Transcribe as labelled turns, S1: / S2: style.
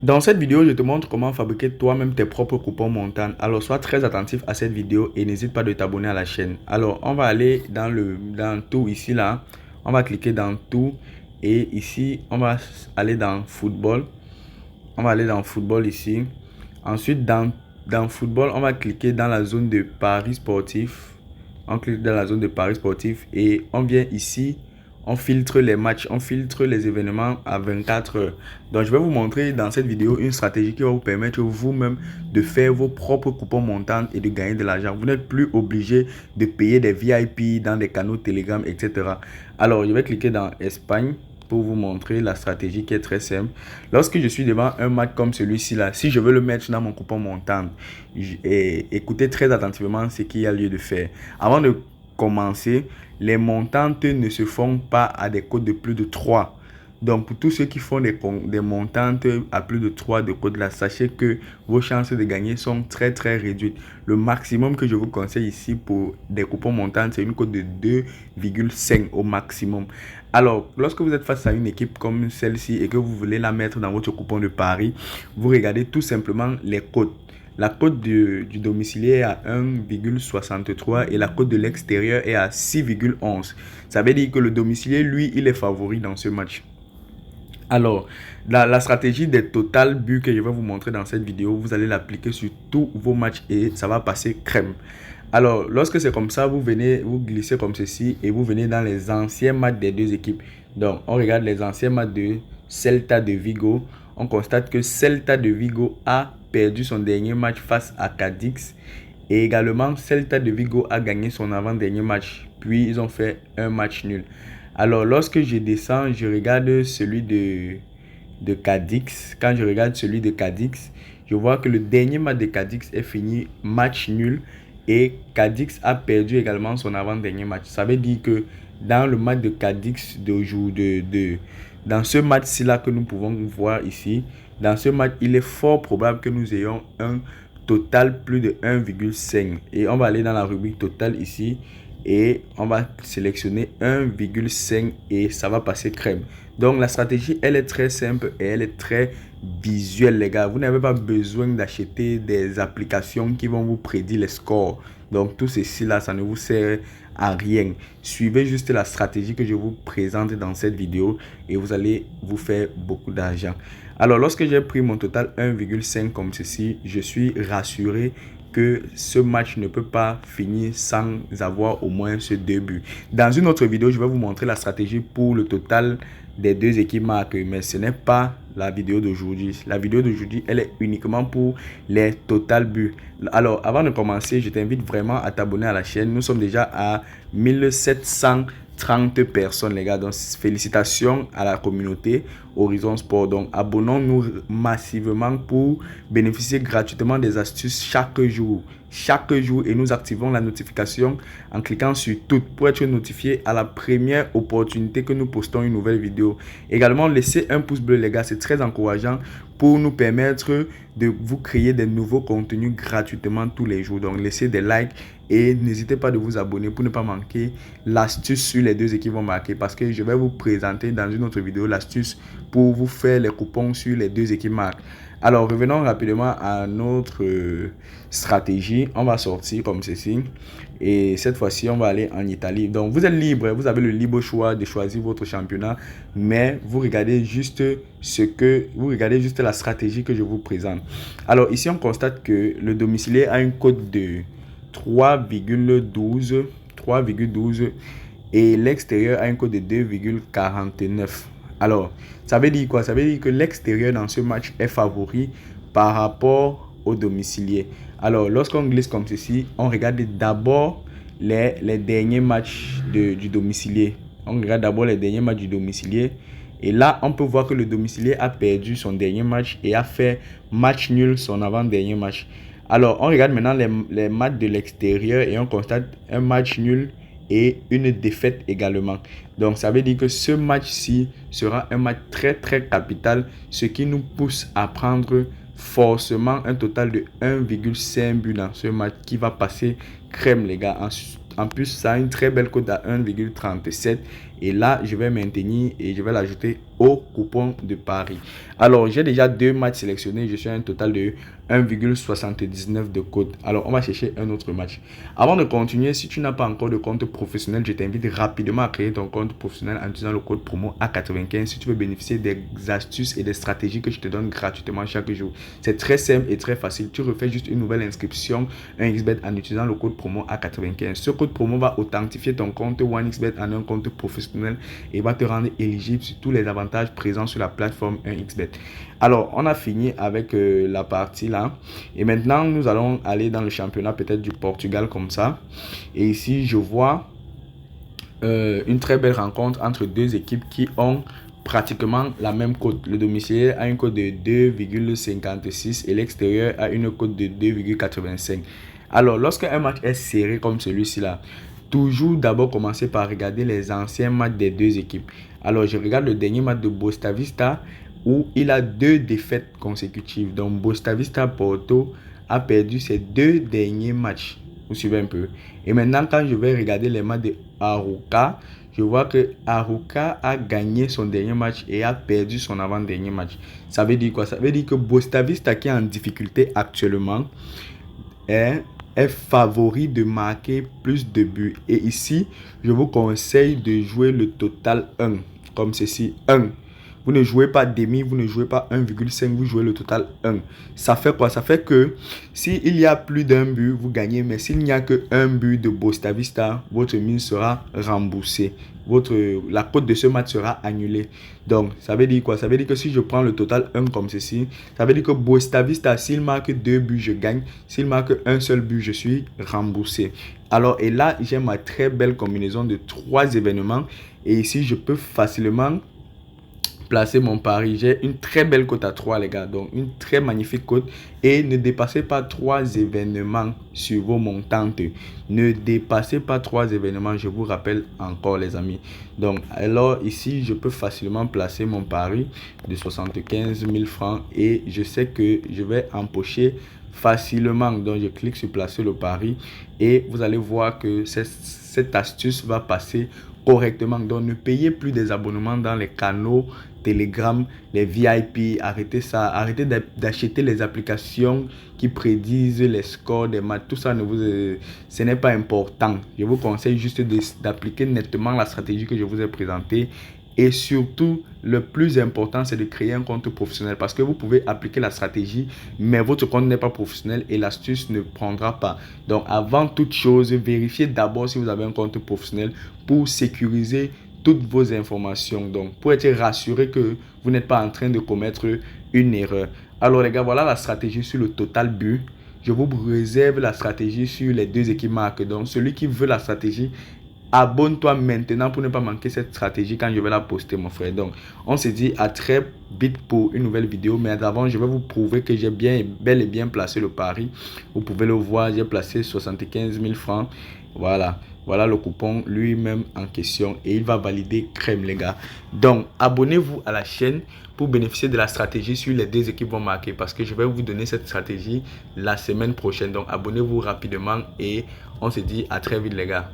S1: Dans cette vidéo, je te montre comment fabriquer toi-même tes propres coupons montants. Alors, sois très attentif à cette vidéo et n'hésite pas de t'abonner à la chaîne. Alors, on va aller dans tout ici, là. On va cliquer dans tout et ici, on va aller dans football. On va aller dans football ici. Ensuite, dans football, on va cliquer dans la zone de paris sportif. On clique dans la zone de paris sportif et on vient ici. On filtre les matchs, on filtre les événements à 24 heures. Donc, je vais vous montrer dans cette vidéo une stratégie qui va vous permettre vous-même de faire vos propres coupons montants et de gagner de l'argent. Vous n'êtes plus obligé de payer des VIP dans des canaux Telegram, etc. Alors, je vais cliquer dans Espagne pour vous montrer la stratégie qui est très simple. Lorsque je suis devant un match comme celui-ci là, si je veux le mettre dans mon coupon montant, écoutez très attentivement ce qu'il y a lieu de faire. Avant de commencer, les montantes ne se font pas à des codes de plus de 3. Donc, pour tous ceux qui font des montantes à plus de 3 de codes là, sachez que vos chances de gagner sont très très réduites. Le maximum que je vous conseille ici pour des coupons montantes, c'est une cote de 2,5 au maximum. Alors, lorsque vous êtes face à une équipe comme celle-ci et que vous voulez la mettre dans votre coupon de pari, vous regardez tout simplement les cotes. La cote du domicilié est à 1,63 et la cote de l'extérieur est à 6,11. Ça veut dire que le domicilié, lui, il est favori dans ce match. Alors, la stratégie des total buts que je vais vous montrer dans cette vidéo, vous allez l'appliquer sur tous vos matchs et ça va passer crème. Alors, lorsque c'est comme ça, vous glissez comme ceci et vous venez dans les anciens matchs des deux équipes. Donc, on regarde les anciens matchs de Celta de Vigo. On constate que Celta de Vigo a perdu son dernier match face à Cadix. Et également, Celta de Vigo a gagné son avant-dernier match. Puis, ils ont fait un match nul. Alors, lorsque je descends, je regarde celui de Cadix. Quand je regarde celui de Cadix, je vois que le dernier match de Cadix est fini match nul. Et Cadix a perdu également son avant-dernier match. Ça veut dire que dans le match de Cadix dans ce match-ci là que nous pouvons voir ici, dans ce match, il est fort probable que nous ayons un total plus de 1,5. Et on va aller dans la rubrique total ici et on va sélectionner 1,5 et ça va passer crème. Donc la stratégie, elle est très simple et elle est très visuelle, les gars. Vous n'avez pas besoin d'acheter des applications qui vont vous prédire les scores. Donc tout ceci là, ça ne vous sert à rien. Suivez juste la stratégie que je vous présente dans cette vidéo et vous allez vous faire beaucoup d'argent. Alors lorsque j'ai pris mon total 1,5 comme ceci, je suis rassuré que ce match ne peut pas finir sans avoir au moins ce 2 buts. Dans une autre vidéo, je vais vous montrer la stratégie pour le total des deux équipes marquées, mais ce n'est pas la vidéo d'aujourd'hui. La vidéo d'aujourd'hui, elle est uniquement pour les total buts. Alors, avant de commencer, je t'invite vraiment à t'abonner à la chaîne. Nous sommes déjà à 1730 personnes, les gars. Donc, félicitations à la communauté Horizon Sport. Donc, abonnons-nous massivement pour bénéficier gratuitement des astuces chaque jour. Chaque jour, et nous activons la notification en cliquant sur tout pour être notifié à la première opportunité que nous postons une nouvelle vidéo. Également, laissez un pouce bleu, les gars, c'est très encourageant pour nous permettre de vous créer des nouveaux contenus gratuitement tous les jours. Donc, laissez des likes et n'hésitez pas de vous abonner pour ne pas manquer l'astuce sur les deux équipes vont marquer, parce que je vais vous présenter dans une autre vidéo l'astuce pour vous faire les coupons sur les deux équipes marques. Alors, revenons rapidement à notre stratégie. On va sortir comme ceci. Et cette fois-ci, on va aller en Italie. Donc, vous êtes libre. Vous avez le libre choix de choisir votre championnat. Mais vous regardez juste la stratégie que je vous présente. Alors, ici, on constate que le domicilié a une cote de 3,12. Et l'extérieur a une cote de 2,49. Alors, ça veut dire quoi? Ça veut dire que l'extérieur dans ce match est favori par rapport au domicilié. Alors, lorsqu'on glisse comme ceci, on regarde d'abord les derniers matchs du domicilié. On regarde d'abord les derniers matchs du domicilié. Et là, on peut voir que le domicilié a perdu son dernier match et a fait match nul son avant-dernier match. Alors, on regarde maintenant les matchs de l'extérieur et on constate un match nul et une défaite également. Donc, ça veut dire que ce match-ci sera un match très, très capital, ce qui nous pousse à prendre forcément un total de 1,5 but dans ce match qui va passer crème, les gars. En plus, ça a une très belle cote à 1,37 Et là, je vais maintenir et je vais l'ajouter au coupon de pari. Alors, j'ai déjà 2 matchs sélectionnés. Je suis à un total de 1,79 de code. Alors, on va chercher un autre match. Avant de continuer, si tu n'as pas encore de compte professionnel, je t'invite rapidement à créer ton compte professionnel en utilisant le code promo A95 si tu veux bénéficier des astuces et des stratégies que je te donne gratuitement chaque jour. C'est très simple et très facile. Tu refais juste une nouvelle inscription 1xBet en utilisant le code promo A95. Ce code promo va authentifier ton compte 1xBet en un compte professionnel et va te rendre éligible sur tous les avantages présents sur la plateforme 1xBet. Alors, on a fini avec la partie là. Et maintenant, nous allons aller dans le championnat peut-être du Portugal comme ça. Et ici, je vois une très belle rencontre entre deux équipes qui ont pratiquement la même cote. Le domiciliaire a une cote de 2,56 et l'extérieur a une cote de 2,85. Alors, lorsque un match est serré comme celui-ci là, toujours d'abord commencer par regarder les anciens matchs des deux équipes. Alors, je regarde le dernier match de Boavista où il a 2 défaites consécutives. Donc, Boavista Porto a perdu ses 2 derniers matchs. Vous suivez un peu. Et maintenant, quand je vais regarder les matchs de Arouca, je vois que Arouca a gagné son dernier match et a perdu son avant-dernier match. Ça veut dire quoi? Ça veut dire que Boavista, qui est en difficulté actuellement, est favori de marquer plus de buts. Et ici, je vous conseille de jouer le total 1. Comme ceci, 1. Vous ne jouez pas demi, vous ne jouez pas 1,5, vous jouez le total 1. Ça fait quoi? Ça fait que s'il y a plus d'un but, vous gagnez. Mais s'il n'y a que un but de Boavista, votre mise sera remboursée. La cote de ce match sera annulée. Donc, ça veut dire quoi? Ça veut dire que si je prends le total 1 comme ceci, ça veut dire que Boavista, s'il marque 2 buts, je gagne. S'il marque un seul but, je suis remboursé. Alors, et là, j'ai ma très belle combinaison de 3 événements. Et ici, je peux facilement placer mon pari. J'ai une très belle cote à 3 les gars, donc une très magnifique cote. Et ne dépassez pas 3 événements sur vos montantes. Ne dépassez pas 3 événements, je vous rappelle encore les amis. Donc alors ici je peux facilement placer mon pari de 75 000 francs et je sais que je vais empocher facilement. Donc je clique sur placer le pari et vous allez voir que cette astuce va passer correctement. Donc ne payez plus des abonnements dans les canaux Telegram, les VIP, arrêtez ça, arrêtez d'acheter les applications qui prédisent les scores des matchs, tout ça ce n'est pas important. Je vous conseille juste d'appliquer nettement la stratégie que je vous ai présentée. Et surtout, le plus important, c'est de créer un compte professionnel parce que vous pouvez appliquer la stratégie, mais votre compte n'est pas professionnel et l'astuce ne prendra pas. Donc, avant toute chose, vérifiez d'abord si vous avez un compte professionnel pour sécuriser toutes vos informations. Donc, pour être rassuré que vous n'êtes pas en train de commettre une erreur. Alors, les gars, voilà la stratégie sur le total but. Je vous réserve la stratégie sur les 2 équipes marques. Donc, celui qui veut la stratégie, abonne-toi maintenant pour ne pas manquer cette stratégie quand je vais la poster mon frère. Donc on se dit à très vite pour une nouvelle vidéo, mais avant je vais vous prouver que j'ai bel et bien placé le pari. Vous pouvez le voir, j'ai placé 75 000 francs. Voilà le coupon lui-même en question et il va valider crème les gars. Donc abonnez-vous à la chaîne pour bénéficier de la stratégie sur les 2 équipes vont marquer parce que je vais vous donner cette stratégie la semaine prochaine. Donc abonnez-vous rapidement et on se dit à très vite les gars.